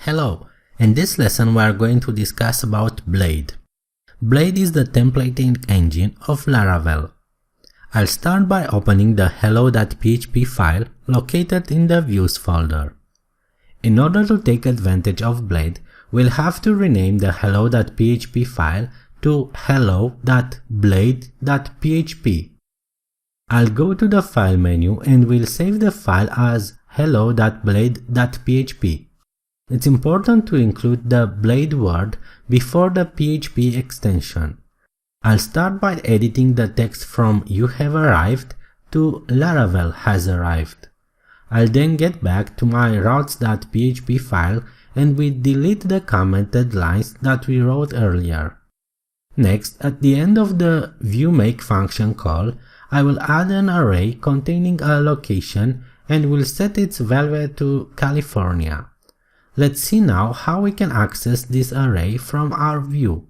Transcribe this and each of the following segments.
Hello, in this lesson we are going to discuss about Blade. Blade is the templating engine of Laravel. I'll start by opening the hello.php file located in the views folder. In order to take advantage of Blade, we'll have to rename the hello.php file to hello.blade.php. I'll go to the file menu and we'll save the file as hello.blade.php. It's important to include the Blade word before the PHP extension. I'll start by editing the text from "You have arrived" to "Laravel has arrived." I'll then get back to my routes.php file and we delete the commented lines that we wrote earlier. Next, at the end of the viewMake function call, I will add an array containing a location and will set its value to California. Let's see now how we can access this array from our view.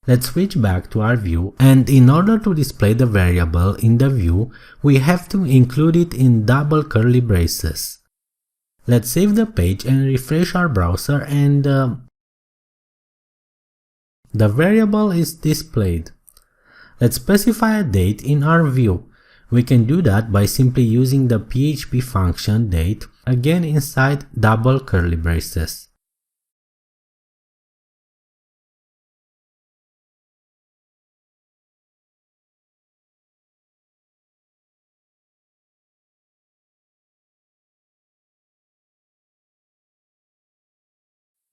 Let's switch back to our view, and in order to display the variable in the view, we have to include it in double curly braces. Let's save the page and refresh our browser, and the variable is displayed. Let's specify a date in our view. We can do that by simply using the PHP function date, again inside double curly braces.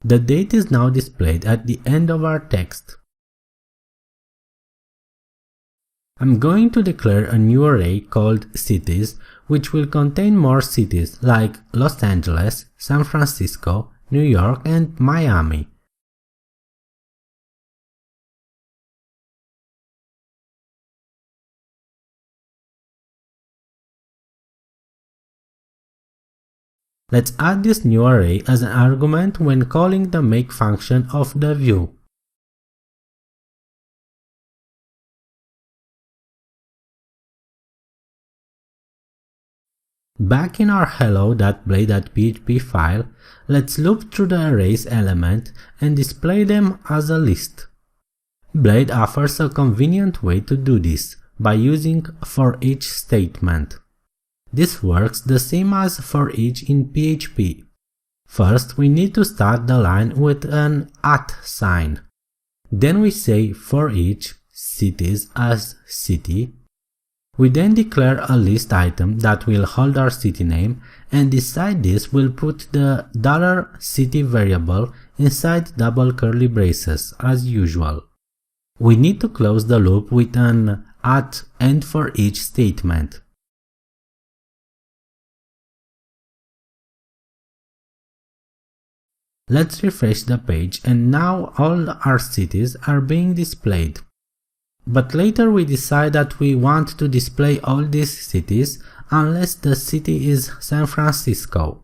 The date is now displayed at the end of our text. I'm going to declare a new array called cities, which will contain more cities like Los Angeles, San Francisco, New York, and Miami. Let's add this new array as an argument when calling the make function of the view. Back in our hello.blade.php file, let's loop through the array's element and display them as a list. Blade offers a convenient way to do this by using for each statement. This works the same as for each in PHP. First, we need to start the line with an @ sign. Then we say for each cities as city. We then declare a list item that will hold our city name, and beside this we'll put the $city variable inside double curly braces as usual. We need to close the loop with an @end for each statement. Let's refresh the page, and now all our cities are being displayed. But later we decide that we want to display all these cities unless the city is San Francisco.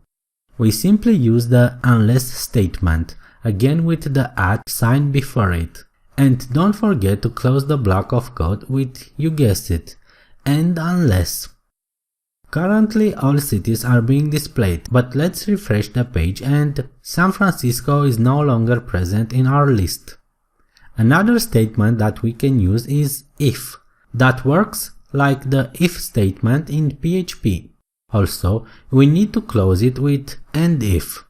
We simply use the unless statement, again with the @ sign before it. And don't forget to close the block of code with, you guessed it, and unless. Currently all cities are being displayed, but let's refresh the page and San Francisco is no longer present in our list. Another statement that we can use is if. That works like the if statement in PHP. Also, we need to close it with and if.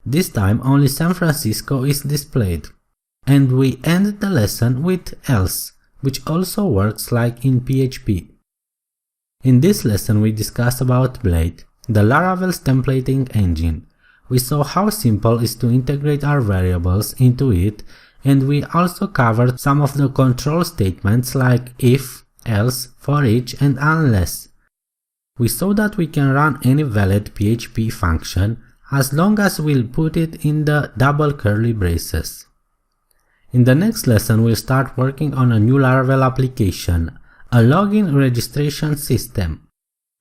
This time only San Francisco is displayed. And we end the lesson with else, which also works like in PHP. In this lesson we discussed about Blade, the Laravel's templating engine. We saw how simple it is to integrate our variables into it, and we also covered some of the control statements like if, else, for each, and unless. We saw that we can run any valid PHP function as long as we'll put it in the double curly braces. In the next lesson we'll start working on a new Laravel application, a login registration system.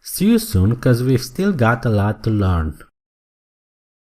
See you soon, cause we've still got a lot to learn.